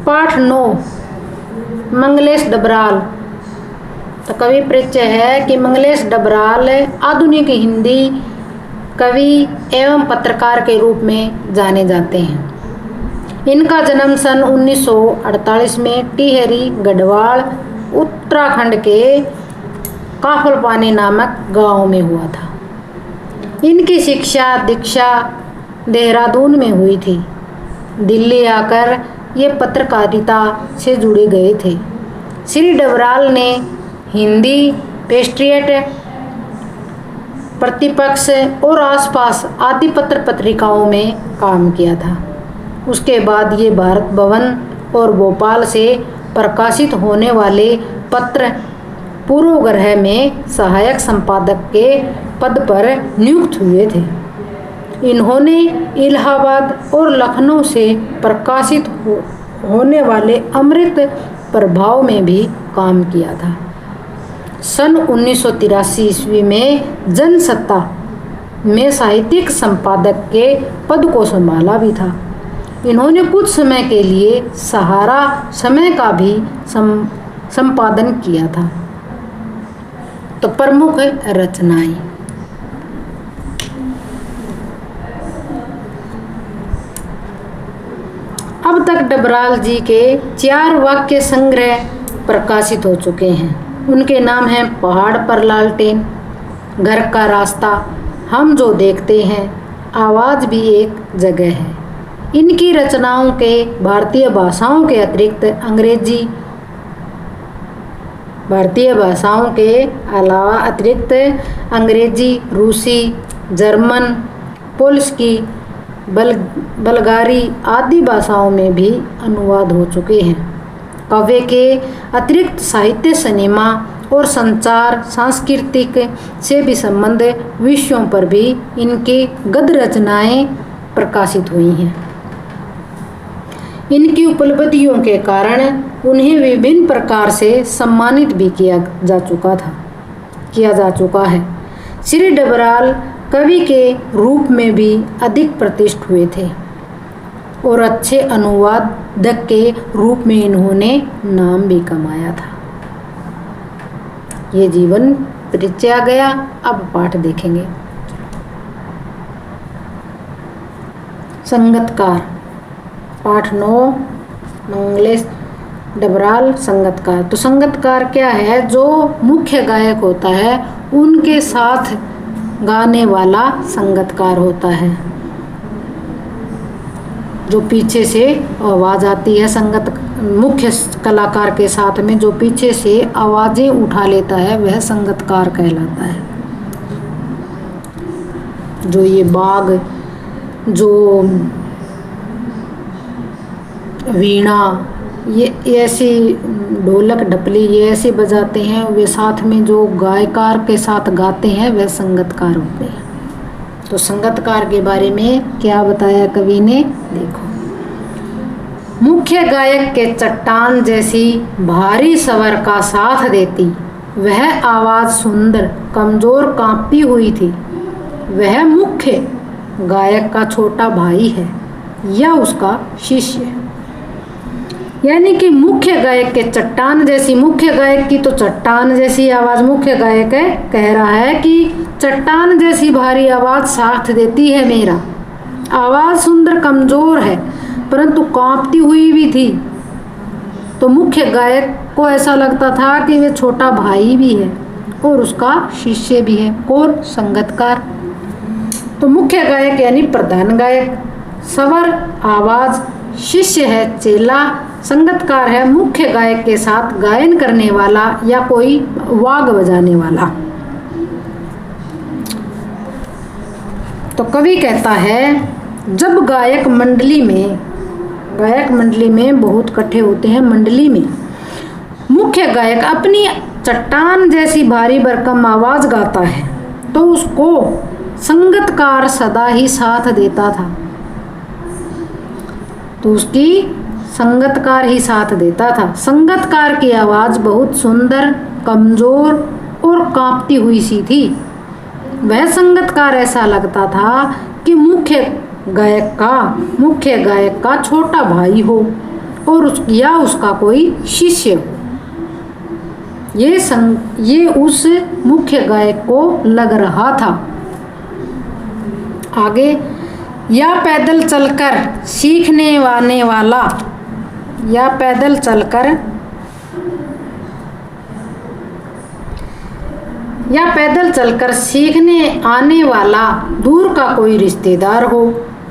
पाठ 9 मंगलेश डबराल। तो कवि परिचय है कि मंगलेश डबराल आधुनिक हिंदी कवि एवं पत्रकार के रूप में जाने जाते हैं। इनका जन्म सन 1948 में टिहरी गढ़वाल उत्तराखंड के काफलपानी नामक गांव में हुआ था। इनकी शिक्षा दीक्षा देहरादून में हुई थी। दिल्ली आकर ये पत्रकारिता से जुड़े गए थे। श्री डबराल ने हिंदी, पेस्ट्रियट, प्रतिपक्ष और आसपास आदि पत्र पत्रिकाओं में काम किया था। उसके बाद ये भारत भवन और भोपाल से प्रकाशित होने वाले पत्र पूर्वग्रह में सहायक संपादक के पद पर नियुक्त हुए थे। इन्होंने इलाहाबाद और लखनऊ से प्रकाशित होने वाले अमृत प्रभाव में भी काम किया था। सन 1983 ईस्वी में जनसत्ता में साहित्यिक संपादक के पद को संभाला भी था। इन्होंने कुछ समय के लिए सहारा समय का भी संपादन किया था। तो प्रमुख रचनाएं। अब तक डबराल जी के 4 वाक्य संग्रह प्रकाशित हो चुके हैं। उनके नाम हैं पहाड़ पर लालटेन, घर का रास्ता, हम जो देखते हैं, आवाज़ भी एक जगह है। इनकी रचनाओं के भारतीय भाषाओं के अतिरिक्त अंग्रेजी, रूसी, जर्मन, पोल्स्की, बल्गारी आदि भाषाओं में भी अनुवाद हो चुके हैं। काव्य के अतिरिक्त साहित्य, सिनेमा और संचार, सांस्कृतिक से भी संबंध विषयों पर भी इनकी गद्य रचनाएं प्रकाशित हुई हैं। इनकी उपलब्धियों के कारण उन्हें विभिन्न प्रकार से सम्मानित भी किया जा चुका है। श्री डबराल कवि के रूप में भी अधिक प्रतिष्ठित हुए थे और अच्छे अनुवादक के रूप में इन्होंने नाम भी कमाया था। ये जीवन परिचय आ गया। अब पाठ देखेंगे। संगतकार। पाठ 9 मंगलेश डबराल संगतकार। तो संगतकार क्या है? जो मुख्य गायक होता है उनके साथ गाने वाला संगतकार होता है। जो पीछे से आवाज़ आती है, मुख्य कलाकार के साथ में जो पीछे से आवाज़ें उठा लेता है वह संगतकार कहलाता है। जो ये बाग, जो वीणा, ये ऐसी ढोलक ढपली ये ऐसे बजाते हैं, वे साथ में जो गायकार के साथ गाते हैं वह संगतकार होते हैं। तो संगतकार के बारे में क्या बताया कवि ने, देखो। मुख्य गायक के चट्टान जैसी भारी स्वर का साथ देती वह आवाज़ सुंदर कमजोर कांपती हुई थी। वह मुख्य गायक का छोटा भाई है या उसका शिष्य। यानी कि मुख्य गायक के चट्टान जैसी, मुख्य गायक की तो चट्टान जैसी आवाज़ मुख्य गायक है, कह रहा है कि चट्टान जैसी भारी आवाज़ साथ देती है मेरा। आवाज़ सुंदर कमज़ोर है परंतु कांपती हुई भी थी। तो मुख्य गायक को ऐसा लगता था कि वे छोटा भाई भी है और उसका शिष्य भी है। और संगतकार तो मुख्य गायक यानी प्रधान गायक, स्वर आवाज़, शिष्य है चेला, संगतकार है मुख्य गायक के साथ गायन करने वाला या कोई वाग बजाने वाला। तो कवि कहता है जब गायक मंडली में बहुत इकट्ठे होते हैं, मंडली में मुख्य गायक अपनी चट्टान जैसी भारी भरकम आवाज़ गाता है तो उसको संगतकार सदा ही साथ देता था। तो उसकी संगतकार ही साथ देता था। संगतकार की आवाज़ बहुत सुंदर, कमज़ोर और कांपती हुई सी थी। वह संगतकार ऐसा लगता था कि मुख्य गायक का छोटा भाई हो और या उसका कोई शिष्य। ये उस मुख्य गायक को लग रहा था। आगे, या पैदल चलकर सीखने आने वाला, या पैदल चलकर सीखने आने वाला दूर का कोई रिश्तेदार हो।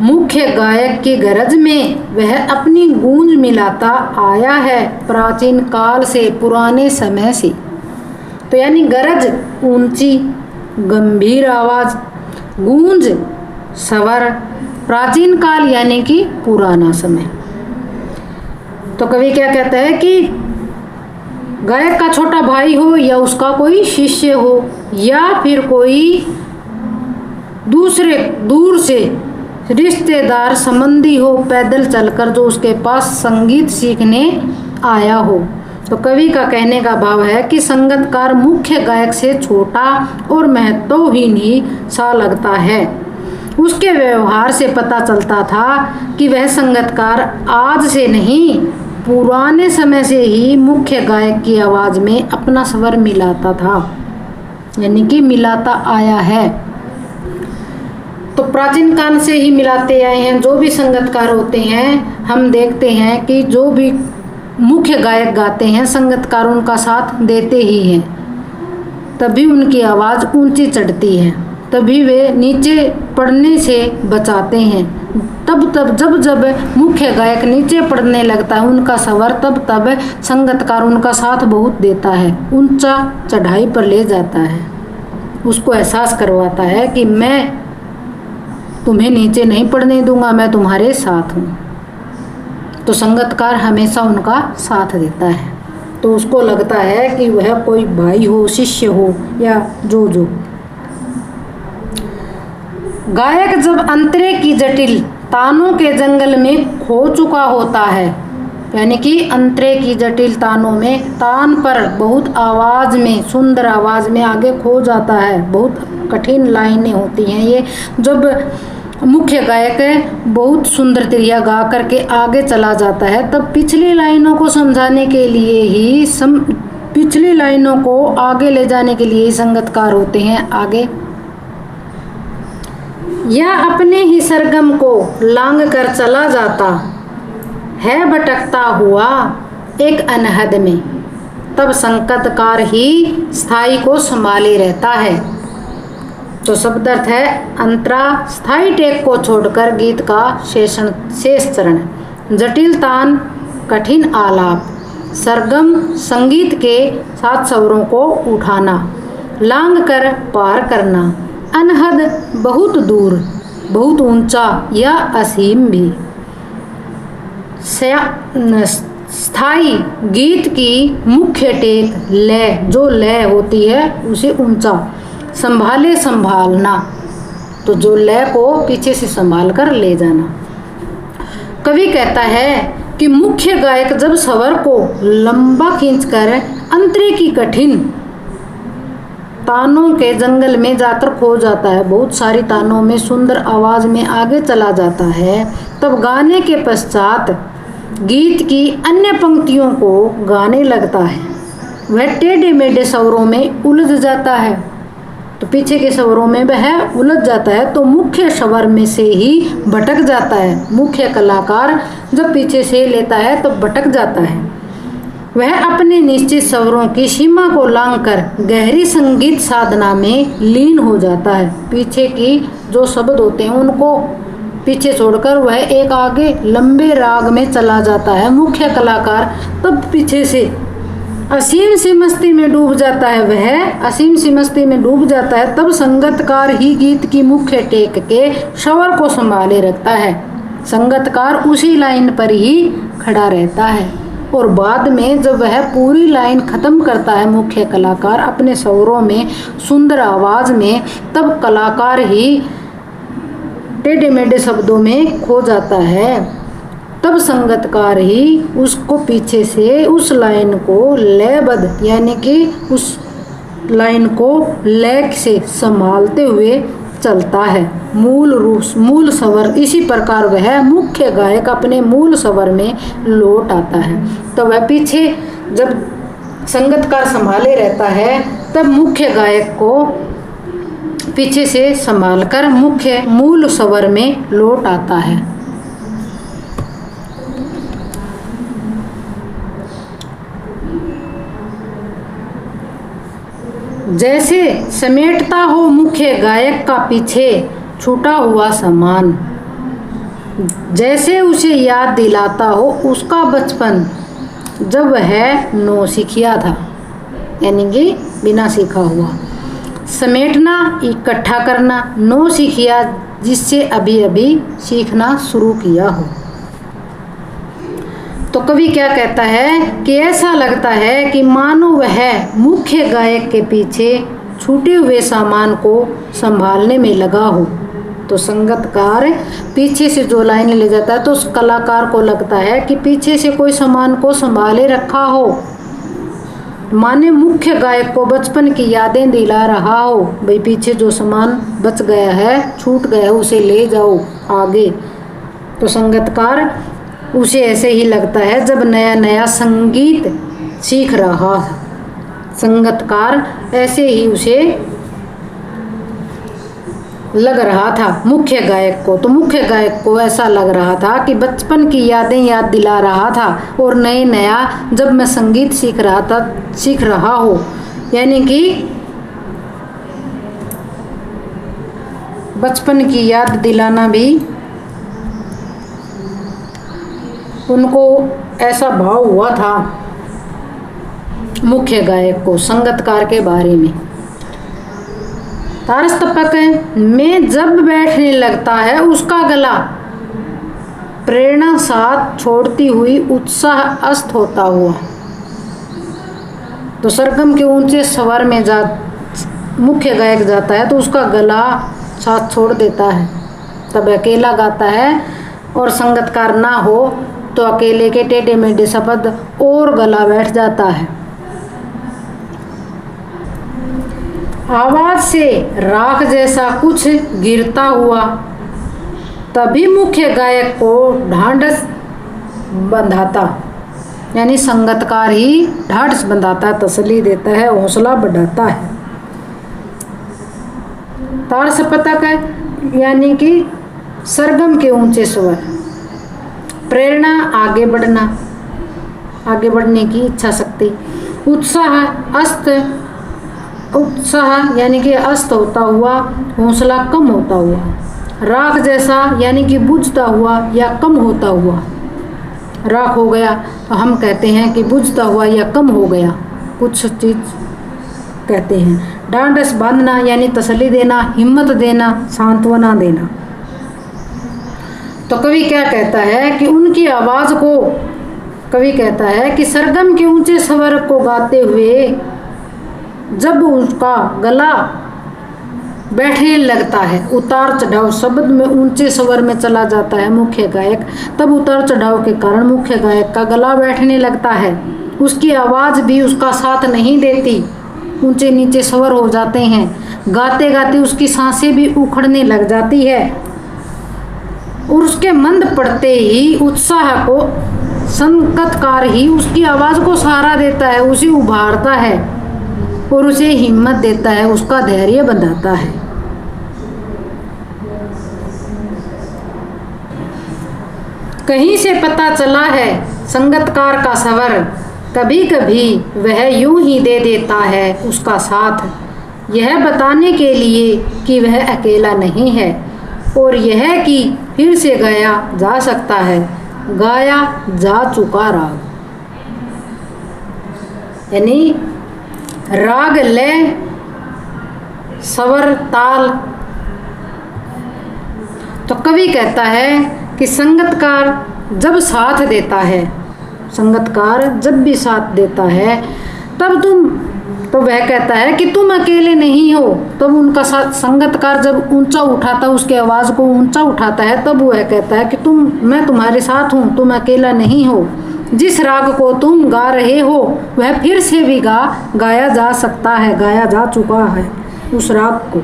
मुख्य गायक की गरज में वह अपनी गूंज मिलाता आया है प्राचीन काल से, पुराने समय से। तो यानी गरज ऊंची गंभीर आवाज, गूंज स्वर, प्राचीन काल यानी कि पुराना समय। तो कवि क्या कहता है कि गायक का छोटा भाई हो या उसका कोई शिष्य हो या फिर कोई दूर से रिश्तेदार संबंधी हो, पैदल चलकर जो उसके पास संगीत सीखने आया हो। तो कवि का कहने का भाव है कि संगीतकार मुख्य गायक से छोटा और महत्वहीन ही सा लगता है। उसके व्यवहार से पता चलता था कि वह संगीतकार आज से नहीं, पुराने समय से ही मुख्य गायक की आवाज़ में अपना स्वर मिलाता था, यानी कि मिलाता आया है। तो प्राचीन काल से ही मिलाते आए हैं। जो भी संगीतकार होते हैं, हम देखते हैं कि जो भी मुख्य गायक गाते हैं, संगीतकार उनका साथ देते ही हैं, तभी उनकी आवाज़ ऊंची चढ़ती है, तभी वे नीचे पड़ने से बचाते हैं। जब मुख्य गायक नीचे पड़ने लगता है उनका स्वर, तब संगीतकार उनका साथ बहुत देता है, ऊंचा चढ़ाई पर ले जाता है, उसको एहसास करवाता है कि मैं तुम्हें नीचे नहीं पड़ने दूंगा, मैं तुम्हारे साथ हूँ। तो संगीतकार हमेशा उनका साथ देता है, तो उसको लगता है कि वह कोई भाई हो, शिष्य हो या जो। गायक जब अंतरे की जटिल तानों के जंगल में खो चुका होता है, यानी कि अंतरे की जटिल तानों में, तान पर बहुत आवाज़ में, सुंदर आवाज़ में आगे खो जाता है, बहुत कठिन लाइनें होती हैं ये। जब मुख्य गायक बहुत सुंदर तरीका गा करके आगे चला जाता है, तब पिछली लाइनों को समझाने के लिए ही पिछली लाइनों को आगे ले जाने के लिए ही संगीतकार होते हैं आगे। या अपने ही सरगम को लांग कर चला जाता है भटकता हुआ एक अनहद में, तब संगीतकार ही स्थाई को संभाले रहता है। तो शब्द अर्थ है, अंतरा स्थाई टेक को छोड़कर गीत का शेष चरण, जटिल तान कठिन आलाप, सरगम संगीत के 7 स्वरों को उठाना, लांग कर पार करना, अनहद बहुत दूर, बहुत ऊंचा या असीम भी, स्थाई गीत की मुख्य टेक लय, जो लय होती है उसे ऊंचा, संभाले संभालना, तो जो लय को पीछे से संभाल कर ले जाना। कवि कहता है कि मुख्य गायक जब स्वर को लंबा खींचकर अंतरे की कठिन तानों के जंगल में जाकर खो जाता है, बहुत सारी तानों में सुंदर आवाज में आगे चला जाता है, तब गाने के पश्चात गीत की अन्य पंक्तियों को गाने लगता है। वह टेढ़े मेढ़े स्वरों में उलझ जाता है, तो पीछे के स्वरों में वह उलझ जाता है, तो मुख्य स्वर में से ही भटक जाता है। मुख्य कलाकार जब पीछे से लेता है तो भटक जाता है। वह अपने निश्चित स्वरों की सीमा को लांघकर गहरी संगीत साधना में लीन हो जाता है। पीछे की जो शब्द होते हैं उनको पीछे छोड़कर वह एक आगे लंबे राग में चला जाता है। मुख्य कलाकार तब पीछे से असीम सी मस्ती में डूब जाता है, वह असीम सी मस्ती में डूब जाता है। तब संगीतकार ही गीत की मुख्य टेक के स्वर को संभाले रखता है। संगीतकार उसी लाइन पर ही खड़ा रहता है और बाद में जब वह पूरी लाइन खत्म करता है मुख्य कलाकार अपने स्वरों में सुंदर आवाज में, तब कलाकार ही टेढ़े मेढ़े शब्दों में खो जाता है। तब संगीतकार ही उसको पीछे से उस लाइन को लयबद्ध यानी कि उस लाइन को लय से संभालते हुए चलता है। मूल स्वर, इसी प्रकार वह मुख्य गायक अपने मूल स्वर में लौट आता है। तो वह पीछे जब संगतकार संभाले रहता है तब मुख्य गायक को पीछे से संभालकर मुख्य मूल स्वर में लौट आता है। जैसे समेटता हो मुख्य गायक का पीछे छूटा हुआ सामान, जैसे उसे याद दिलाता हो उसका बचपन जब वह नौसिखिया था, यानी कि बिना सीखा हुआ। समेटना, इकट्ठा करना, नौसिखिया जिससे अभी अभी सीखना शुरू किया हो। तो कवि क्या कहता है कि ऐसा लगता है कि मानो वह मुख्य गायक के पीछे छूटे हुए सामान को संभालने में लगा हो। तो संगतकार पीछे से जो लाइन ले जाता है तो उस कलाकार को लगता है कि पीछे से कोई सामान को संभाले रखा हो, माने मुख्य गायक को बचपन की यादें दिला रहा हो। भाई पीछे जो सामान बच गया है, छूट गया है, उसे ले जाओ आगे। तो संगतकार उसे ऐसे ही लगता है जब नया नया संगीत सीख रहा है। संगतकार ऐसे ही उसे लग रहा था मुख्य गायक को। तो मुख्य गायक को ऐसा लग रहा था कि बचपन की यादें याद दिला रहा था और नए नया जब मैं संगीत सीख रहा हो, यानी कि बचपन की याद दिलाना भी उनको ऐसा भाव हुआ था मुख्य गायक को संगतकार के बारे में। तारस्तपक में जब बैठने लगता है उसका गला प्रेरणा साथ छोड़ती हुई उत्साह अस्त होता हुआ। तो सरगम के ऊंचे स्वर में मुख्य गायक जाता है तो उसका गला साथ छोड़ देता है, तब अकेला गाता है। और संगतकार ना हो तो अकेले के टेढ़े मेढ़े शब्द और गला बैठ जाता है। आवाज से राख जैसा कुछ गिरता हुआ, तभी मुख्य गायक को ढांढस बंधाता, यानी संगतकार ही ढांढस बंधाता, तसल्ली देता है, हौसला बढ़ाता है। तारसपतक है यानी कि सरगम के ऊंचे स्वर, प्रेरणा आगे बढ़ने की इच्छा शक्ति, उत्साह यानी कि अस्त होता हुआ, हौसला कम होता हुआ, राख जैसा यानी कि बुझता हुआ या कम होता हुआ। राख हो गया तो हम कहते हैं कि बुझता हुआ या कम हो गया, कुछ चीज़ कहते हैं। डांडस बांधना यानी तसल्ली देना, हिम्मत देना, सांत्वना देना। तो कवि क्या कहता है कि उनकी आवाज़ को, कवि कहता है कि सरगम के ऊंचे स्वर को गाते हुए जब उसका गला बैठने लगता है, उतार चढ़ाव शब्द में ऊंचे स्वर में चला जाता है मुख्य गायक, तब उतार चढ़ाव के कारण मुख्य गायक का गला बैठने लगता है। उसकी आवाज़ भी उसका साथ नहीं देती, ऊंचे नीचे स्वर हो जाते हैं। गाते गाते उसकी सांसें भी उखड़ने लग जाती है और उसके मंद पड़ते ही उत्साह को संगतकार ही उसकी आवाज़ को सहारा देता है, उसे उभारता है और उसे हिम्मत देता है, उसका धैर्य बंधाता है। कहीं से पता चला है संगतकार का सवर, कभी कभी वह यूं ही दे देता है उसका साथ, यह बताने के लिए कि वह अकेला नहीं है और यह कि फिर से गाया जा सकता है, गाया जा चुका राग। यानी राग, लय, स्वर, ताल। तो कवि कहता है कि संगतकार जब साथ देता है, संगतकार जब भी साथ देता है तब तो वह कहता है कि तुम अकेले नहीं हो। तब उनका साथ संगतकार जब ऊंचा उठाता है, उसकी आवाज़ को ऊंचा उठाता है, तब वह कहता है कि मैं तुम्हारे साथ हूँ, तुम अकेला नहीं हो। जिस राग को तुम गा रहे हो वह फिर से भी गाया जा सकता है, गाया जा चुका है उस राग को।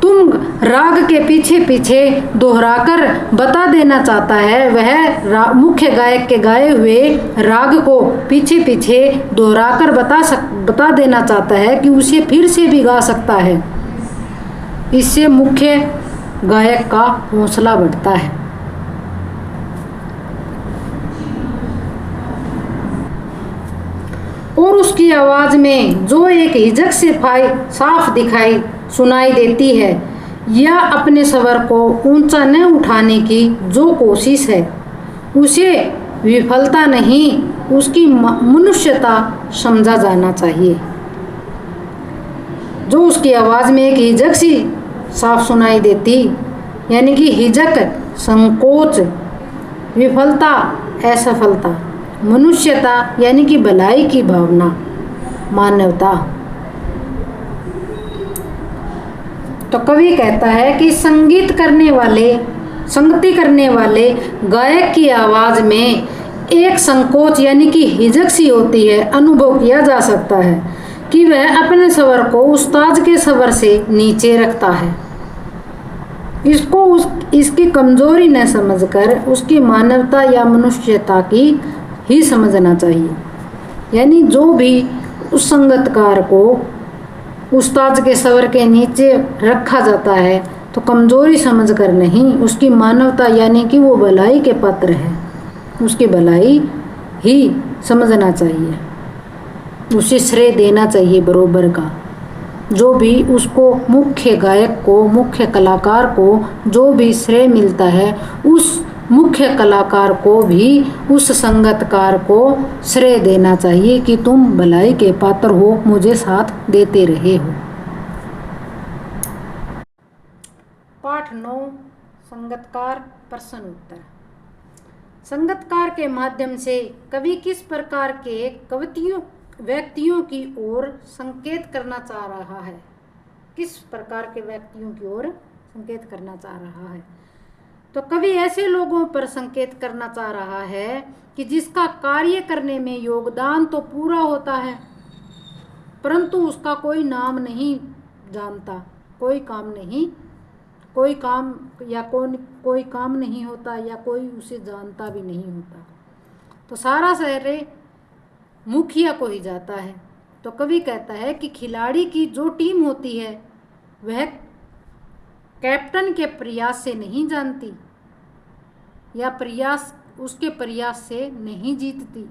तुम राग के पीछे पीछे दोहराकर बता देना चाहता है, वह मुख्य गायक के गाए हुए राग को पीछे पीछे दोहराकर बता देना चाहता है कि उसे फिर से भी गा सकता है। इससे मुख्य गायक का हौसला बढ़ता है। और उसकी आवाज में जो एक हिचक से साफ दिखाई सुनाई देती है, या अपने स्वर को ऊंचा न उठाने की जो कोशिश है, उसे विफलता नहीं, उसकी मनुष्यता समझा जाना चाहिए। जो उसकी आवाज में एक हिचक सी साफ सुनाई देती, यानी कि हिचक, संकोच, विफलता, असफलता, मनुष्यता यानी कि भलाई की भावना, मानवता। तो कवि कहता है कि संगीति करने वाले गायक की आवाज में एक संकोच यानी कि हिचक सी होती है। अनुभव किया जा सकता है कि वह अपने स्वर को उस्ताद के स्वर से नीचे रखता है। इसकी कमजोरी न समझकर उसकी मानवता या मनुष्यता की ही समझना चाहिए। यानी जो भी उस संगीतकार को उस्ताद के स्वर के नीचे रखा जाता है तो कमजोरी समझकर नहीं, उसकी मानवता यानी कि वो भलाई के पात्र है, उसकी भलाई ही समझना चाहिए, उसे श्रेय देना चाहिए बरोबर का। जो भी उसको मुख्य गायक को, मुख्य कलाकार को जो भी श्रेय मिलता है, उस मुख्य कलाकार को भी उस संगीतकार को श्रेय देना चाहिए कि तुम भलाई के पात्र हो, मुझे साथ देते रहे हो। पाठ 9 संगीतकार प्रश्न उत्तर। संगीतकार के माध्यम से कवि किस प्रकार के व्यक्तियों की ओर संकेत करना चाह रहा है? किस प्रकार के व्यक्तियों की ओर संकेत करना चाह रहा है? तो कवि ऐसे लोगों पर संकेत करना चाह रहा है कि जिसका कार्य करने में योगदान तो पूरा होता है, परंतु उसका कोई नाम नहीं जानता, कोई काम नहीं होता या कोई उसे जानता भी नहीं होता। तो सारा श्रेय मुखिया को ही जाता है। तो कवि कहता है कि खिलाड़ी की जो टीम होती है वह कैप्टन के प्रयास से नहीं जानती या उसके प्रयास से नहीं जीतती।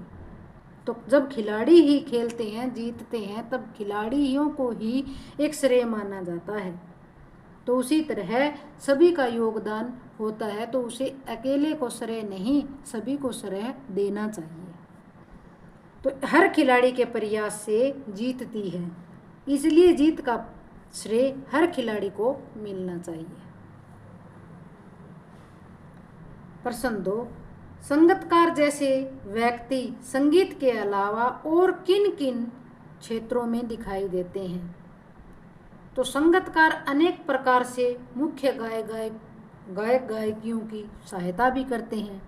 तो जब खिलाड़ी ही खेलते हैं, जीतते हैं, तब खिलाड़ियों को ही एक श्रेय माना जाता है। तो उसी तरह सभी का योगदान होता है, तो उसे अकेले को श्रेय नहीं, सभी को श्रेय देना चाहिए। तो हर खिलाड़ी के प्रयास से जीतती है, इसलिए जीत का श्रेय हर खिलाड़ी को मिलना चाहिए। प्रश्न 2, संगीतकार जैसे व्यक्ति संगीत के अलावा और किन किन क्षेत्रों में दिखाई देते हैं? तो संगीतकार अनेक प्रकार से मुख्य गायकियों की सहायता भी करते हैं।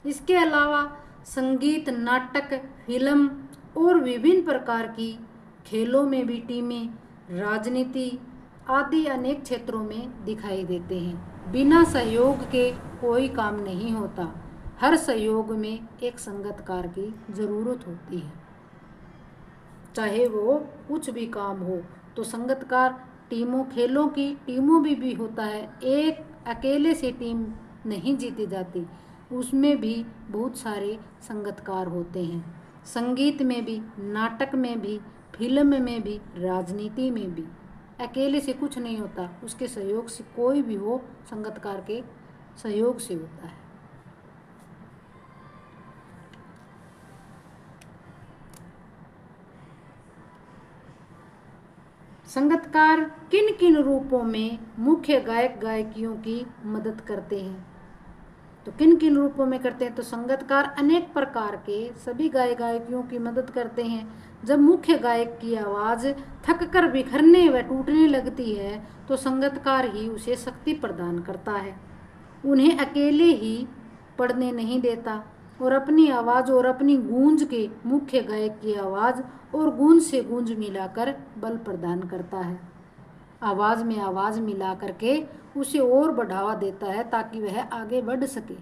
इसके अलावा संगीत, नाटक, फिल्म और विभिन्न प्रकार की खेलों में भी टीमें, राजनीति आदि अनेक क्षेत्रों में दिखाई देते हैं। बिना सहयोग के कोई काम नहीं होता, हर सहयोग में एक संगीतकार की ज़रूरत होती है। चाहे वो कुछ भी काम हो, तो संगीतकार खेलों की टीमों में भी होता है। एक अकेले से टीम नहीं जीती जाती, उसमें भी बहुत सारे संगीतकार होते हैं। संगीत में भी, नाटक में भी, फिल्म में भी, राजनीति में भी अकेले से कुछ नहीं होता, उसके सहयोग से कोई भी हो, संगीतकार के सहयोग से होता है। संगीतकार किन किन रूपों में मुख्य गायकियों की मदद करते हैं? तो किन किन रूपों में करते हैं? तो संगीतकार अनेक प्रकार के सभी गायकियों की मदद करते हैं। जब मुख्य गायक की आवाज़ थक कर बिखरने व टूटने लगती है तो संगीतकार ही उसे शक्ति प्रदान करता है, उन्हें अकेले ही पढ़ने नहीं देता और अपनी आवाज़ और अपनी गूंज के मुख्य गायक की आवाज़ और गूंज से गूंज मिलाकर बल प्रदान करता है। आवाज़ में आवाज़ मिला करके उसे और बढ़ावा देता है ताकि वह आगे बढ़ सके,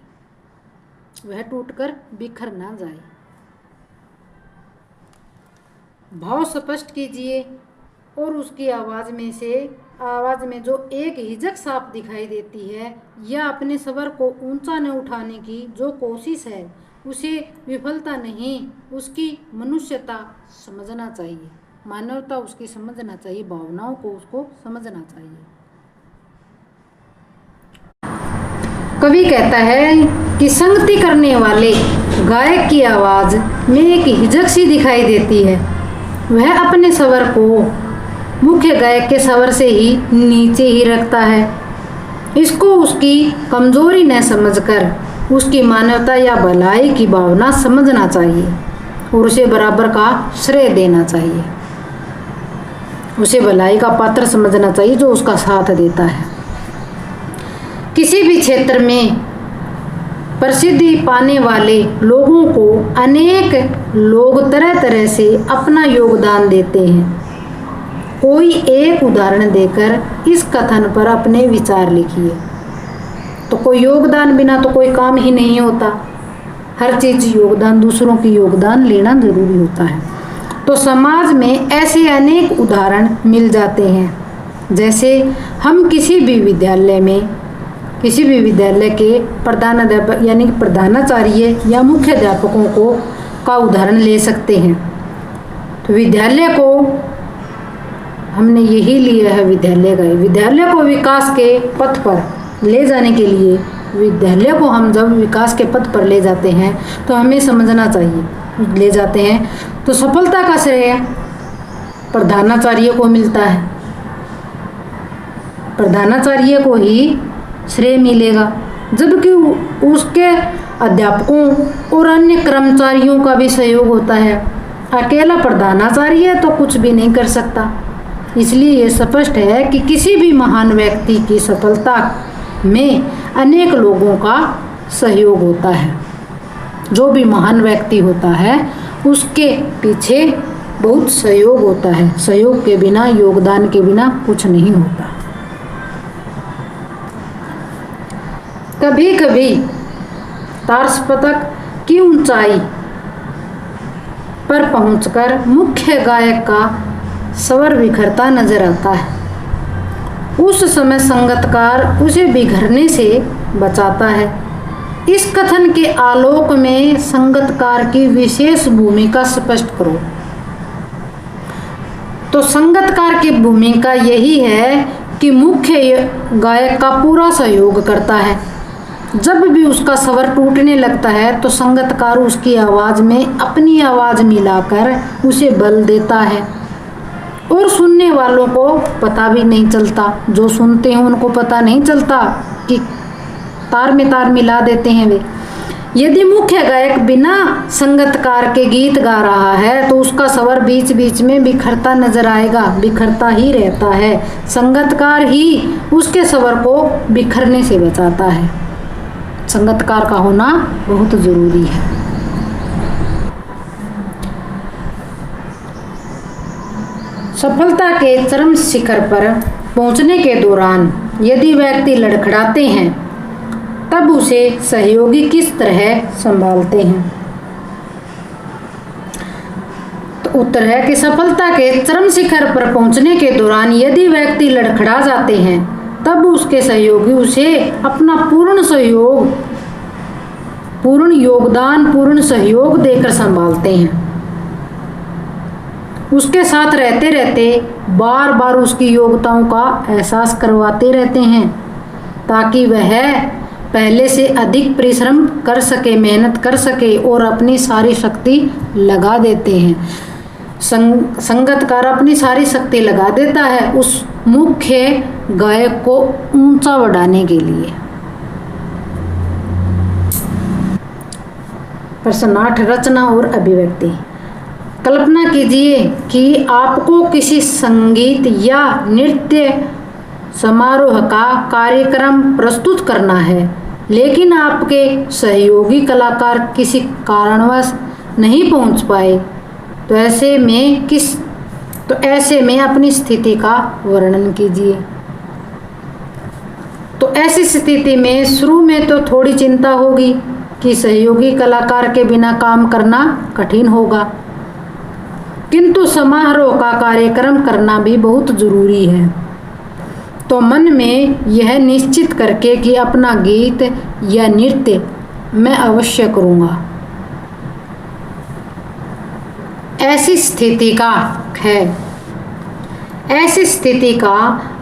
वह टूटकर बिखर ना जाए। भाव स्पष्ट कीजिए और उसकी आवाज़ में जो एक हिचक साफ दिखाई देती है या अपने स्वर को ऊंचा न उठाने की जो कोशिश है, उसे विफलता नहीं, उसकी मनुष्यता समझना चाहिए, मानवता उसकी समझना चाहिए, भावनाओं को उसको समझना चाहिए। कवि कहता है कि संगति करने वाले गायक की आवाज़ में एक हिचक सी दिखाई देती है। वह अपने स्वर को मुख्य गायक के स्वर से ही नीचे ही रखता है। इसको उसकी कमजोरी न समझकर उसकी मानवता या भलाई की भावना समझना चाहिए और उसे बराबर का श्रेय देना चाहिए, उसे भलाई का पात्र समझना चाहिए जो उसका साथ देता है। किसी भी क्षेत्र में प्रसिद्धि पाने वाले लोगों को अनेक लोग तरह तरह से अपना योगदान देते हैं। कोई एक उदाहरण देकर इस कथन पर अपने विचार लिखिए। तो कोई योगदान बिना तो कोई काम ही नहीं होता, हर चीज़ योगदान, दूसरों की योगदान लेना जरूरी होता है। तो समाज में ऐसे अनेक उदाहरण मिल जाते हैं। जैसे हम किसी भी विद्यालय के प्रधानाध्यापक यानी प्रधानाचार्य या मुख्य अध्यापकों का उदाहरण ले सकते हैं। तो विद्यालय को हमने यही लिया है, विद्यालय को विकास के पथ पर ले जाने के लिए, विद्यालय को हम जब विकास के पथ पर ले जाते हैं तो हमें समझना चाहिए, ले जाते हैं तो सफलता का श्रेय प्रधानाचार्य को मिलता है, प्रधानाचार्य को ही श्रेय मिलेगा, जबकि उसके अध्यापकों और अन्य कर्मचारियों का भी सहयोग होता है। अकेला प्रधानाचार्य तो कुछ भी नहीं कर सकता। इसलिए ये स्पष्ट है कि किसी भी महान व्यक्ति की सफलता में अनेक लोगों का सहयोग होता है। जो भी महान व्यक्ति होता है उसके पीछे बहुत सहयोग होता है, सहयोग के बिना, योगदान के बिना कुछ नहीं होता। कभी कभी तार्स पतक की ऊंचाई पर पहुंचकर मुख्य गायक का स्वर बिखरता नजर आता है। उस समय संगतकार उसे बिखरने से बचाता है। इस कथन के आलोक में संगतकार की विशेष भूमिका स्पष्ट करो। तो संगतकार की भूमिका यही है कि मुख्य गायक का पूरा सहयोग करता है। जब भी उसका स्वर टूटने लगता है तो संगतकार उसकी आवाज़ में अपनी आवाज़ मिलाकर उसे बल देता है और सुनने वालों को पता भी नहीं चलता, जो सुनते हैं उनको पता नहीं चलता कि तार में तार मिला देते हैं वे। यदि मुख्य गायक बिना संगतकार के गीत गा रहा है तो उसका स्वर बीच बीच में बिखरता नजर आएगा, बिखरता ही रहता है। संगतकार ही उसके स्वर को बिखरने से बचाता है। संगतकार का होना बहुत जरूरी है। सफलता के चरम शिखर पर पहुंचने के दौरान यदि व्यक्ति लड़खड़ाते हैं तब उसे सहयोगी किस तरह संभालते हैं? तो उत्तर है कि सफलता के चरम शिखर पर पहुंचने के दौरान यदि व्यक्ति लड़खड़ा जाते हैं तब उसके सहयोगी उसे अपना पूर्ण योगदान, पूर्ण सहयोग देकर संभालते हैं। उसके साथ रहते रहते बार बार उसकी योग्यताओं का एहसास करवाते रहते हैं ताकि वह पहले से अधिक परिश्रम कर सके, मेहनत कर सके और अपनी सारी शक्ति लगा देते हैं। संगतकार अपनी सारी शक्ति लगा देता है उस मुख्य गायक को ऊंचा बढ़ाने के लिए। प्रश्न 8, रचना और अभिव्यक्ति। कल्पना कीजिए कि आपको किसी संगीत या नृत्य समारोह का कार्यक्रम प्रस्तुत करना है, लेकिन आपके सहयोगी कलाकार किसी कारणवश नहीं पहुंच पाए। तो ऐसे में तो ऐसे में अपनी स्थिति का वर्णन कीजिए। तो ऐसी स्थिति में शुरू में तो थोड़ी चिंता होगी कि सहयोगी कलाकार के बिना काम करना कठिन होगा, किंतु समारोह का कार्यक्रम करना भी बहुत जरूरी है। तो मन में यह निश्चित करके कि अपना गीत या नृत्य मैं अवश्य करूँगा। ऐसी स्थिति का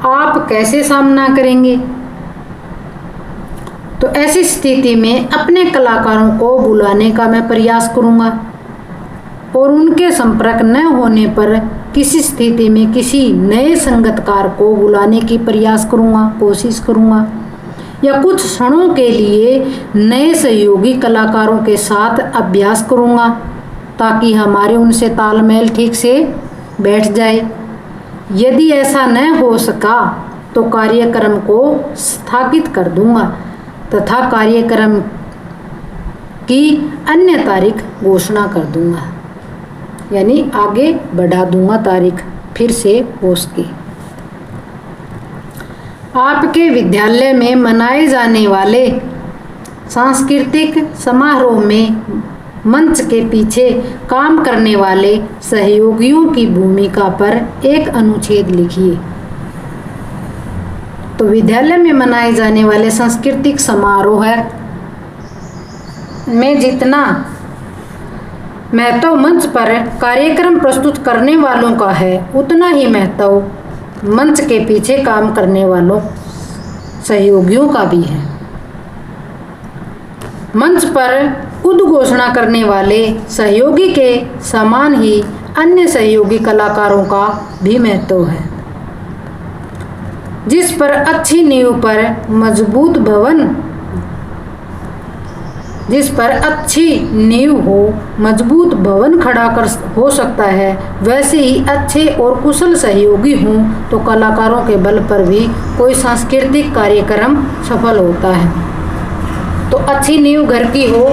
आप कैसे सामना करेंगे? तो ऐसी स्थिति में अपने कलाकारों को बुलाने का मैं प्रयास करूँगा और उनके संपर्क न होने पर किसी स्थिति में किसी नए संगीतकार को बुलाने की प्रयास करूँगा, कोशिश करूँगा, या कुछ क्षणों के लिए नए सहयोगी कलाकारों के साथ अभ्यास करूँगा ताकि हमारे उनसे तालमेल ठीक से बैठ जाए। यदि ऐसा न हो सका तो कार्यक्रम को स्थगित कर दूँगा तथा कार्यक्रम की अन्य तारीख घोषणा कर दूँगा, यानी आगे बढ़ा दूँगा तारीख फिर से हो सके। आपके विद्यालय में मनाए जाने वाले सांस्कृतिक समारोह में मंच के पीछे काम करने वाले सहयोगियों की भूमिका पर एक अनुच्छेद लिखिए। तो विद्यालय में मनाए जाने वाले सांस्कृतिक समारोह में जितना महत्व मंच पर कार्यक्रम प्रस्तुत करने वालों का है, उतना ही महत्व मंच के पीछे काम करने वालों सहयोगियों का भी है। मंच पर उद्घोषणा करने वाले सहयोगी के समान ही अन्य सहयोगी कलाकारों का भी महत्व है। जिस पर अच्छी नींव पर मजबूत भवन खड़ा कर हो सकता है, वैसे ही अच्छे और कुशल सहयोगी हों तो कलाकारों के बल पर भी कोई सांस्कृतिक कार्यक्रम सफल होता है। तो अच्छी नींव घर की हो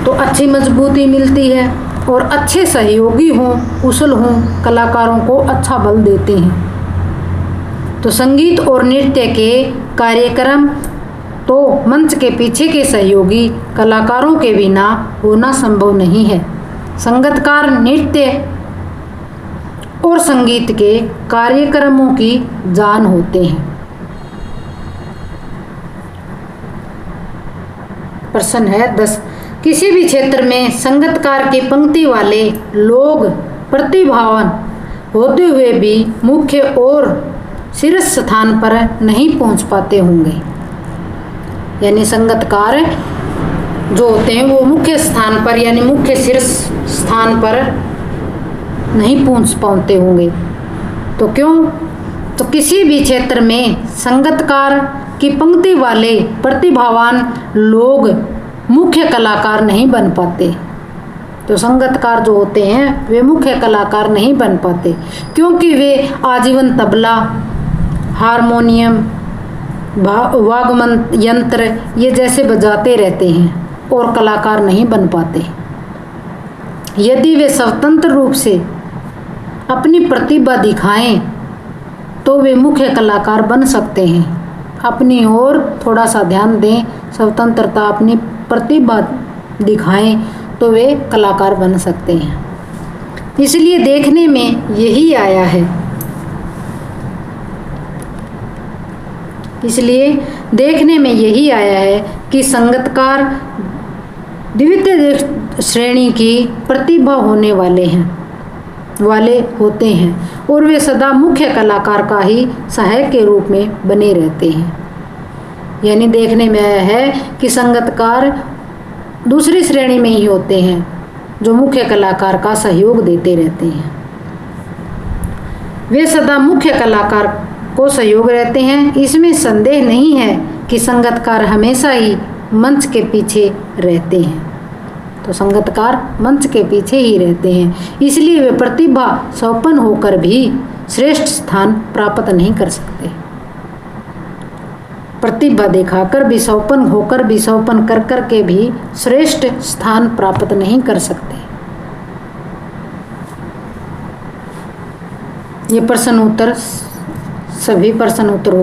तो अच्छी मजबूती मिलती है, और अच्छे सहयोगी हों, कुशल हों, कलाकारों को अच्छा बल देते हैं। तो संगीत और नृत्य के कार्यक्रम तो मंच के पीछे के सहयोगी कलाकारों के बिना होना संभव नहीं है। संगीतकार नृत्य और संगीत के कार्यक्रमों की जान होते हैं। प्रश्न है 10। किसी भी क्षेत्र में संगीतकार की पंक्ति वाले लोग प्रतिभावान होते हुए भी मुख्य और शीर्ष स्थान पर नहीं पहुंच पाते होंगे, यानी संगीतकार जो होते हैं वो मुख्य स्थान पर यानी मुख्य शीर्ष स्थान पर नहीं पहुंच पाते होंगे। तो क्यों? तो किसी भी क्षेत्र में संगीतकार की पंक्ति वाले प्रतिभावान लोग मुख्य कलाकार नहीं बन पाते। तो संगीतकार जो होते हैं वे मुख्य कलाकार नहीं बन पाते, क्योंकि वे आजीवन तबला, हारमोनियम, वाद्य यंत्र ये जैसे बजाते रहते हैं और कलाकार नहीं बन पाते। यदि वे स्वतंत्र रूप से अपनी प्रतिभा दिखाएं तो वे मुख्य कलाकार बन सकते हैं। अपनी ओर थोड़ा सा ध्यान दें, स्वतंत्रता, अपनी प्रतिभा दिखाएं तो वे कलाकार बन सकते हैं। इसलिए देखने में यही आया है कि संगीतकार द्वितीय श्रेणी की प्रतिभा वाले होते हैं और वे सदा मुख्य कलाकार का ही सहायक के रूप में बने रहते हैं। यानी देखने में आया है कि संगीतकार दूसरी श्रेणी में ही होते हैं जो मुख्य कलाकार का सहयोग देते रहते हैं। वे सदा मुख्य कलाकार को सहयोग रहते हैं। इसमें संदेह नहीं है कि संगीतकार हमेशा ही मंच के पीछे रहते हैं। तो संगीतकार मंच के पीछे ही रहते हैं, इसलिए वे प्रतिभा संपन्न होकर भी श्रेष्ठ स्थान प्राप्त नहीं कर सकते। प्रतिभा दिखाकर भी संपन्न होकर भी संपन्न कर कर के भी श्रेष्ठ स्थान प्राप्त नहीं कर सकते। ये प्रश्न उत्तर सभी प्रश्न उत्तर